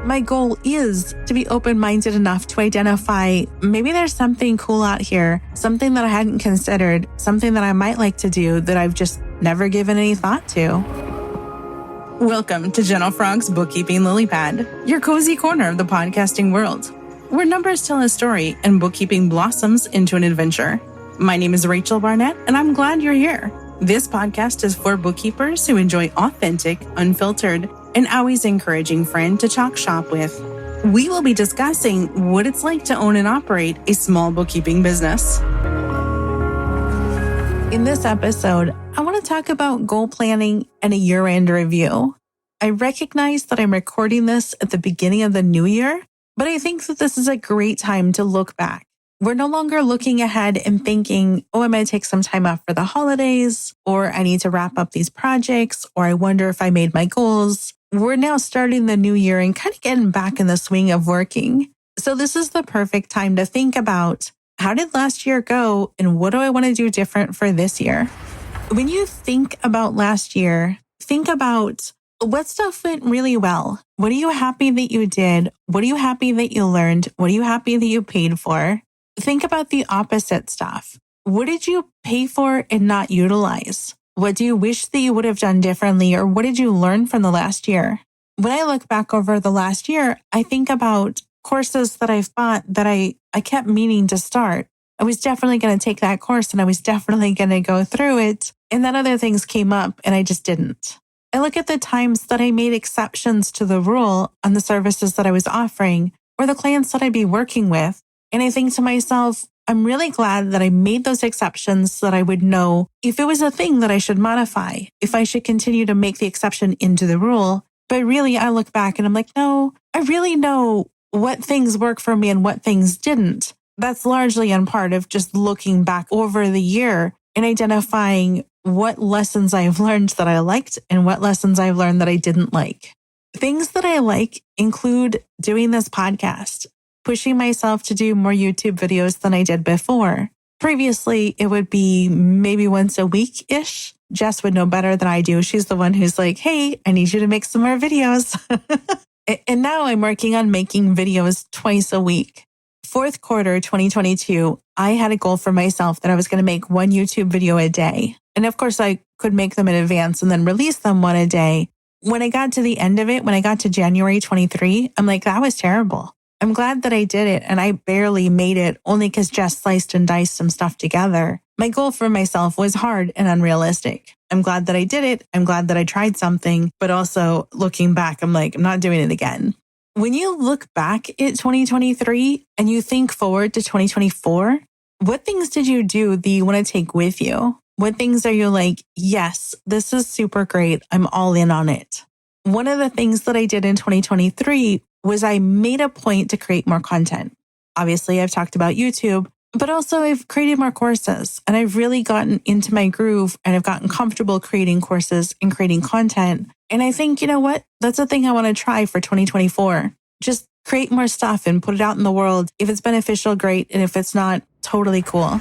My goal is to be open-minded enough to identify maybe there's something cool out here, something that I hadn't considered, something that I might like to do that I've just never given any thought to. Welcome to Gentle Frog's Bookkeeping Lily Pad, your cozy corner of the podcasting world, where numbers tell a story and bookkeeping blossoms into an adventure. My name is Rachel Barnett, and I'm glad you're here. This podcast is for bookkeepers who enjoy authentic, unfiltered, and always encouraging friend to talk shop with. We will be discussing what it's like to own and operate a small bookkeeping business. In this episode, I want to talk about goal planning and a year-end review. I recognize that I'm recording this at the beginning of the new year, but I think that this is a great time to look back. We're no longer looking ahead and thinking, I'm going to take some time off for the holidays, or I need to wrap up these projects, or I wonder if I made my goals. We're now starting the new year and kind of getting back in the swing of working. So this is the perfect time to think about, how did last year go and what do I want to do different for this year? When you think about last year, think about what stuff went really well. What are you happy that you did? What are you happy that you learned? What are you happy that you paid for? Think about the opposite stuff. What did you pay for and not utilize? What do you wish that you would have done differently, or what did you learn from the last year? When I look back over the last year, I think about courses that I've bought that I kept meaning to start. I was definitely going to take that course and I was definitely going to go through it. And then other things came up and I just didn't. I look at the times that I made exceptions to the rule on the services that I was offering or the clients that I'd be working with. And I think to myself, I'm really glad that I made those exceptions so that I would know if it was a thing that I should modify, if I should continue to make the exception into the rule. But really, I look back and I'm like, no, I really know what things work for me and what things didn't. That's largely on part of just looking back over the year and identifying what lessons I've learned that I liked and what lessons I've learned that I didn't like. Things that I like include doing this podcast, pushing myself to do more YouTube videos than I did before. Previously, it would be maybe once a week-ish. Jess would know better than I do. She's the one who's like, hey, I need you to make some more videos. And now I'm working on making videos twice a week. Fourth quarter 2022, I had a goal for myself that I was going to make one YouTube video a day. And of course, I could make them in advance and then release them one a day. When I got to the end of it, when I got to January 23, I'm like, that was terrible. I'm glad that I did it, and I barely made it only because Jess sliced and diced some stuff together. My goal for myself was hard and unrealistic. I'm glad that I did it. I'm glad that I tried something, but also looking back, I'm like, I'm not doing it again. When you look back at 2023 and you think forward to 2024, what things did you do that you want to take with you? What things are you like, yes, this is super great. I'm all in on it. One of the things that I did in 2023 was I made a point to create more content. Obviously, I've talked about YouTube, but also I've created more courses and I've really gotten into my groove and I've gotten comfortable creating courses and creating content. And I think, you know what? That's a thing I want to try for 2024. Just create more stuff and put it out in the world. If it's beneficial, great. And if it's not, totally cool.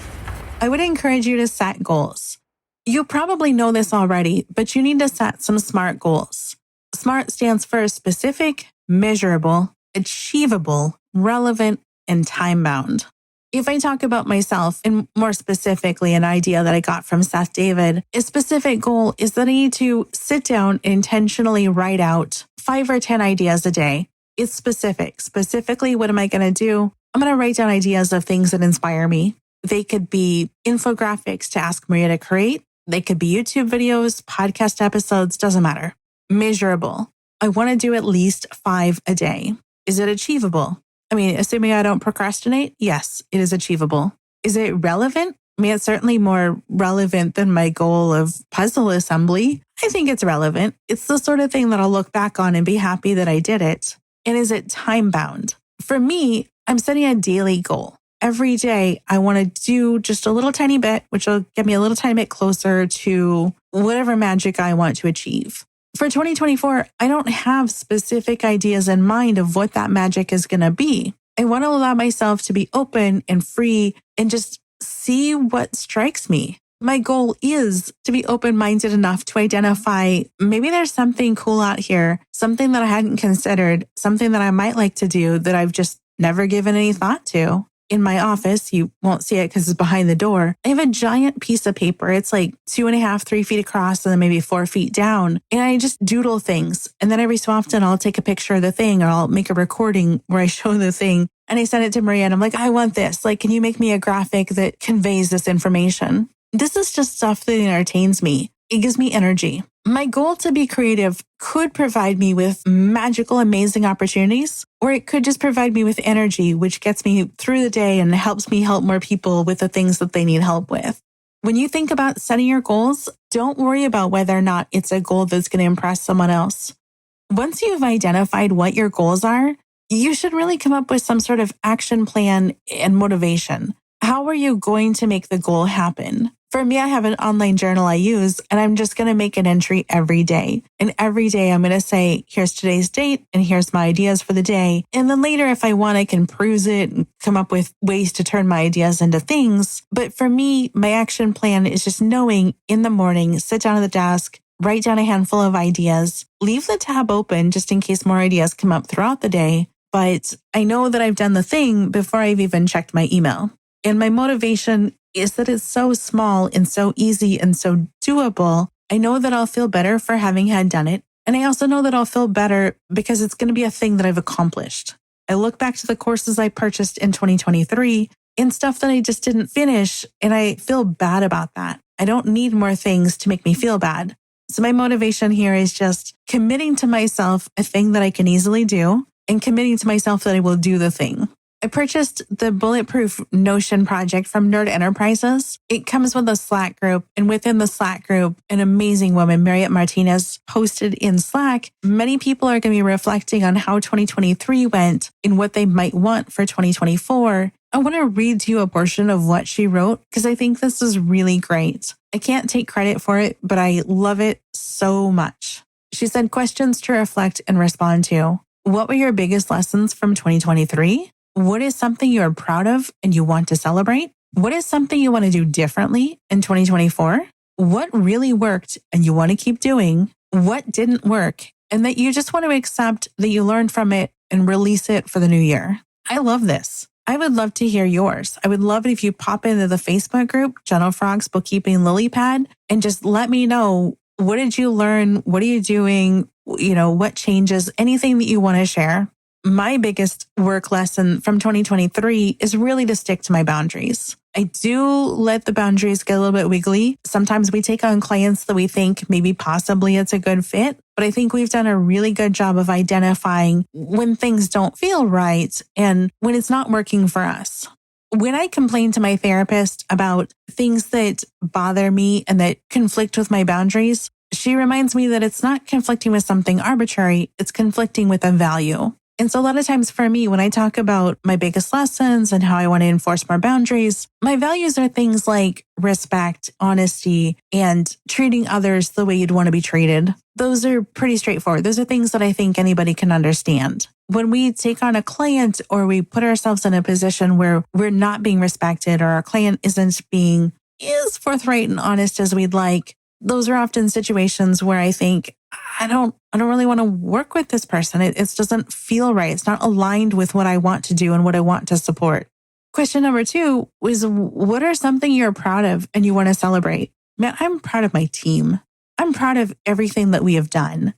I would encourage you to set goals. You probably know this already, but you need to set some SMART goals. SMART stands for specific, measurable, achievable, relevant, and time-bound. If I talk about myself, and more specifically an idea that I got from Seth David, a specific goal is that I need to sit down and intentionally write out 5 or 10 ideas a day. It's specific. Specifically, what am I going to do? I'm going to write down ideas of things that inspire me. They could be infographics to ask Maria to create. They could be YouTube videos, podcast episodes, doesn't matter. Measurable. I want to do at least 5 a day. Is it achievable? I mean, assuming I don't procrastinate, yes, it is achievable. Is it relevant? I mean, it's certainly more relevant than my goal of puzzle assembly. I think it's relevant. It's the sort of thing that I'll look back on and be happy that I did it. And is it time bound? For me, I'm setting a daily goal. Every day, I want to do just a little tiny bit, which will get me a little tiny bit closer to whatever magic I want to achieve. For 2024, I don't have specific ideas in mind of what that magic is going to be. I want to allow myself to be open and free and just see what strikes me. My goal is to be open-minded enough to identify maybe there's something cool out here, something that I hadn't considered, something that I might like to do that I've just never given any thought to. In my office, you won't see it because it's behind the door. I have a giant piece of paper. It's like 2.5, 3 feet across and then maybe 4 feet down. And I just doodle things. And then every so often I'll take a picture of the thing or I'll make a recording where I show the thing. And I send it to Maria and I'm like, I want this. Like, can you make me a graphic that conveys this information? This is just stuff that entertains me. It gives me energy. My goal to be creative could provide me with magical, amazing opportunities, or it could just provide me with energy, which gets me through the day and helps me help more people with the things that they need help with. When you think about setting your goals, don't worry about whether or not it's a goal that's going to impress someone else. Once you've identified what your goals are, you should really come up with some sort of action plan and motivation. How are you going to make the goal happen? For me, I have an online journal I use, and I'm just going to make an entry every day. And every day I'm going to say, here's today's date, and here's my ideas for the day. And then later, if I want, I can peruse it and come up with ways to turn my ideas into things. But for me, my action plan is just knowing in the morning, sit down at the desk, write down a handful of ideas, leave the tab open just in case more ideas come up throughout the day. But I know that I've done the thing before I've even checked my email. And my motivation is that it's so small and so easy and so doable. I know that I'll feel better for having had done it. And I also know that I'll feel better because it's going to be a thing that I've accomplished. I look back to the courses I purchased in 2023 and stuff that I just didn't finish, and I feel bad about that. I don't need more things to make me feel bad. So my motivation here is just committing to myself a thing that I can easily do and committing to myself that I will do the thing. I purchased the Bulletproof Notion project from Nerd Enterprises. It comes with a Slack group, and within the Slack group, an amazing woman, Mariette Martinez, posted in Slack, many people are going to be reflecting on how 2023 went and what they might want for 2024. I want to read to you a portion of what she wrote because I think this is really great. I can't take credit for it, but I love it so much. She said, questions to reflect and respond to. What were your biggest lessons from 2023? What is something you are proud of and you want to celebrate? What is something you want to do differently in 2024? What really worked and you want to keep doing? What didn't work and that you just want to accept that you learned from it and release it for the new year? I love this. I would love to hear yours. I would love it if you pop into the Facebook group, Gentle Frogs Bookkeeping Lily Pad, and just let me know, what did you learn? What are you doing? What changes? Anything that you want to share. My biggest work lesson from 2023 is really to stick to my boundaries. I do let the boundaries get a little bit wiggly. Sometimes we take on clients that we think maybe possibly it's a good fit, but I think we've done a really good job of identifying when things don't feel right and when it's not working for us. When I complain to my therapist about things that bother me and that conflict with my boundaries, she reminds me that it's not conflicting with something arbitrary, it's conflicting with a value. And so a lot of times for me, when I talk about my biggest lessons and how I want to enforce more boundaries, my values are things like respect, honesty, and treating others the way you'd want to be treated. Those are pretty straightforward. Those are things that I think anybody can understand. When we take on a client or we put ourselves in a position where we're not being respected or our client isn't being as forthright and honest as we'd like, those are often situations where I think, I don't really want to work with this person. It doesn't feel right. It's not aligned with what I want to do and what I want to support. Question number 2 is, what are something you're proud of and you want to celebrate? Man, I'm proud of my team. I'm proud of everything that we have done.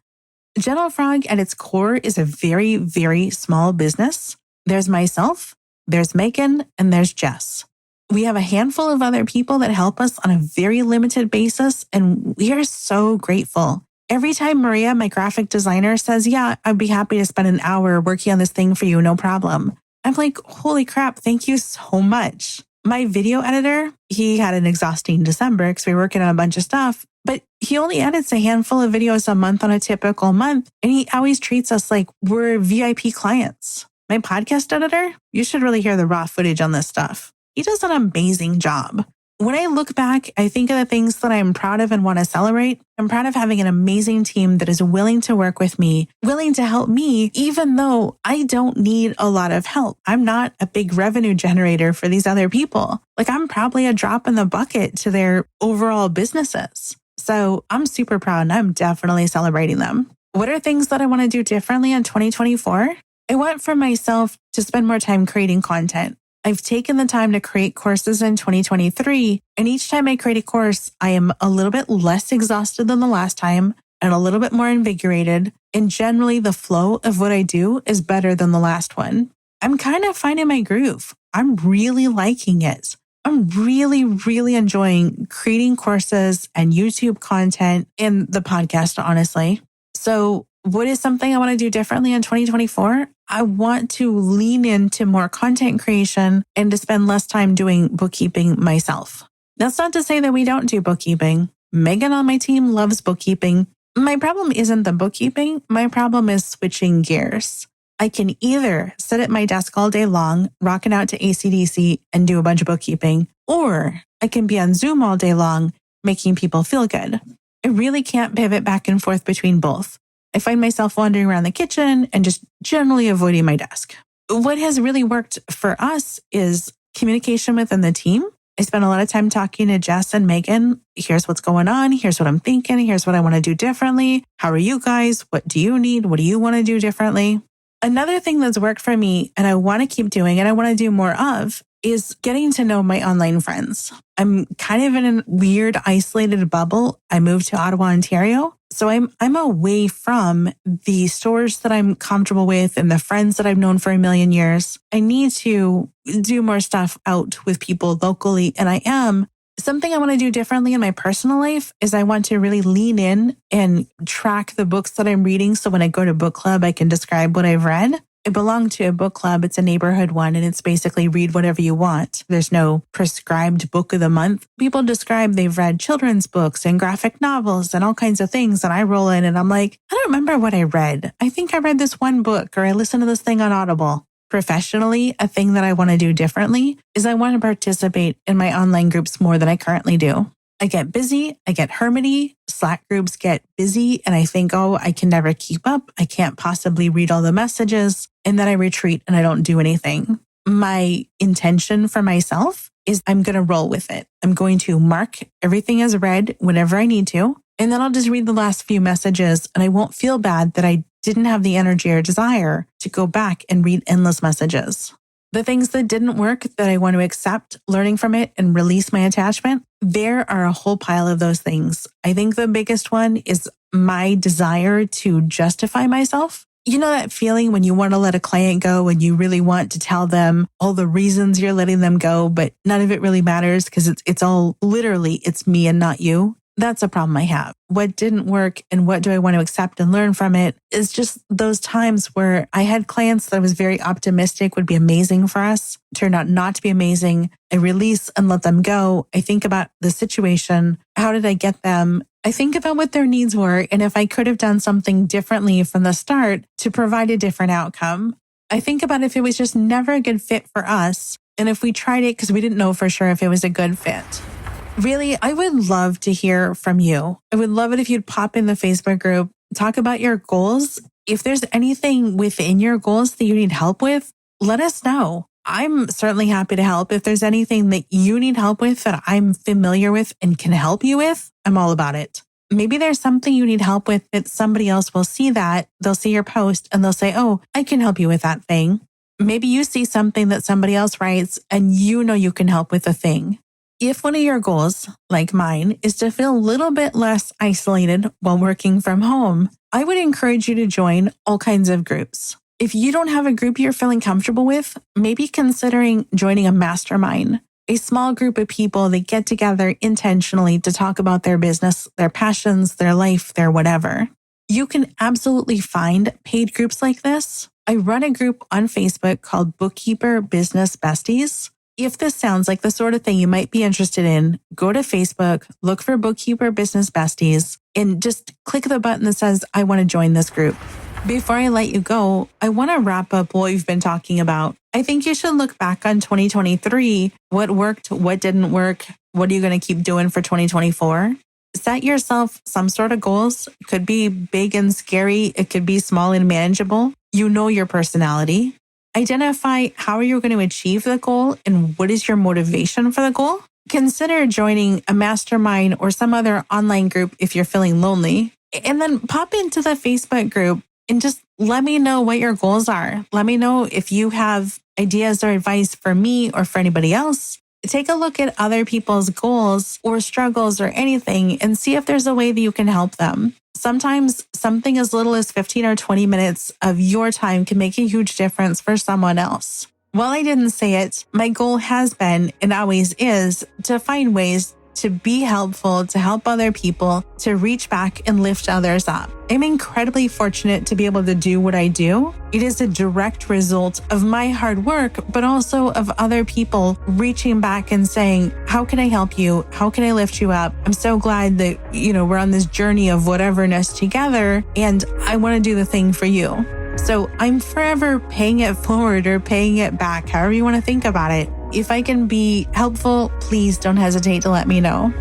Gentle Frog at its core is a very, very small business. There's myself, there's Megan, and there's Jess. We have a handful of other people that help us on a very limited basis, and we are so grateful. Every time Maria, my graphic designer, says, yeah, I'd be happy to spend an hour working on this thing for you, no problem. I'm like, holy crap, thank you so much. My video editor, he had an exhausting December because we were working on a bunch of stuff, but he only edits a handful of videos a month on a typical month, and he always treats us like we're VIP clients. My podcast editor, you should really hear the raw footage on this stuff. He does an amazing job. When I look back, I think of the things that I'm proud of and want to celebrate. I'm proud of having an amazing team that is willing to work with me, willing to help me, even though I don't need a lot of help. I'm not a big revenue generator for these other people. Like, I'm probably a drop in the bucket to their overall businesses. So I'm super proud and I'm definitely celebrating them. What are things that I want to do differently in 2024? I want for myself to spend more time creating content. I've taken the time to create courses in 2023, and each time I create a course, I am a little bit less exhausted than the last time and a little bit more invigorated. And generally, the flow of what I do is better than the last one. I'm kind of finding my groove. I'm really liking it. I'm really, really enjoying creating courses and YouTube content and the podcast, honestly. So what is something I want to do differently in 2024? I want to lean into more content creation and to spend less time doing bookkeeping myself. That's not to say that we don't do bookkeeping. Megan on my team loves bookkeeping. My problem isn't the bookkeeping. My problem is switching gears. I can either sit at my desk all day long, rocking out to AC/DC and do a bunch of bookkeeping, or I can be on Zoom all day long, making people feel good. I really can't pivot back and forth between both. I find myself wandering around the kitchen and just generally avoiding my desk. What has really worked for us is communication within the team. I spend a lot of time talking to Jess and Megan. Here's what's going on. Here's what I'm thinking. Here's what I want to do differently. How are you guys? What do you need? What do you want to do differently? Another thing that's worked for me and I want to keep doing and I want to do more of is getting to know my online friends. I'm kind of in a weird isolated bubble. I moved to Ottawa, Ontario. So I'm away from the stores that I'm comfortable with and the friends that I've known for a million years. I need to do more stuff out with people locally, and I am. Something I want to do differently in my personal life is I want to really lean in and track the books that I'm reading. So when I go to book club, I can describe what I've read. I belong to a book club. It's a neighborhood one, and it's basically read whatever you want. There's no prescribed book of the month. People describe they've read children's books and graphic novels and all kinds of things. And I roll in and I'm like, I don't remember what I read. I think I read this one book or I listened to this thing on Audible. Professionally, a thing that I want to do differently is I want to participate in my online groups more than I currently do. I get busy, I get hermity, Slack groups get busy, and I think, oh, I can never keep up. I can't possibly read all the messages. And then I retreat and I don't do anything. My intention for myself is I'm going to roll with it. I'm going to mark everything as read whenever I need to. And then I'll just read the last few messages and I won't feel bad that I didn't have the energy or desire to go back and read endless messages. The things that didn't work that I want to accept, learning from it and release my attachment, there are a whole pile of those things. I think the biggest one is my desire to justify myself. You know that feeling when you want to let a client go and you really want to tell them all the reasons you're letting them go, but none of it really matters because it's all literally, it's me and not you. That's a problem I have. What didn't work and what do I want to accept and learn from it is just those times where I had clients that I was very optimistic would be amazing for us, turned out not to be amazing. I release and let them go. I think about the situation. How did I get them? I think about what their needs were and if I could have done something differently from the start to provide a different outcome. I think about if it was just never a good fit for us and if we tried it because we didn't know for sure if it was a good fit. Really, I would love to hear from you. I would love it if you'd pop in the Facebook group, talk about your goals. If there's anything within your goals that you need help with, let us know. I'm certainly happy to help. If there's anything that you need help with that I'm familiar with and can help you with, I'm all about it. Maybe there's something you need help with that somebody else will see that. They'll see your post and they'll say, oh, I can help you with that thing. Maybe you see something that somebody else writes and you know you can help with a thing. If one of your goals, like mine, is to feel a little bit less isolated while working from home, I would encourage you to join all kinds of groups. If you don't have a group you're feeling comfortable with, maybe considering joining a mastermind, a small group of people that get together intentionally to talk about their business, their passions, their life, their whatever. You can absolutely find paid groups like this. I run a group on Facebook called Bookkeeper Business Besties. If this sounds like the sort of thing you might be interested in, go to Facebook, look for Bookkeeper Business Besties, and just click the button that says, I want to join this group. Before I let you go, I want to wrap up what we've been talking about. I think you should look back on 2023, what worked, what didn't work, What are you going to keep doing for 2024? Set yourself some sort of goals. It could be big and scary. It could be small and manageable. You know your personality. Identify how you're going to achieve the goal and what is your motivation for the goal. Consider joining a mastermind or some other online group if you're feeling lonely. And then pop into the Facebook group and just let me know what your goals are. Let me know if you have ideas or advice for me or for anybody else. Take a look at other people's goals or struggles or anything and see if there's a way that you can help them. Sometimes something as little as 15 or 20 minutes of your time can make a huge difference for someone else. While I didn't say it, my goal has been and always is to find ways to be helpful, to help other people, to reach back and lift others up. I'm incredibly fortunate to be able to do what I do. It is a direct result of my hard work, but also of other people reaching back and saying, how can I help you? How can I lift you up? I'm so glad that, we're on this journey of whateverness together, and I want to do the thing for you. So I'm forever paying it forward or paying it back, however you want to think about it. If I can be helpful, please don't hesitate to let me know.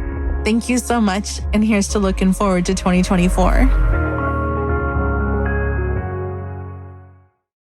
Thank you so much, and here's to looking forward to 2024.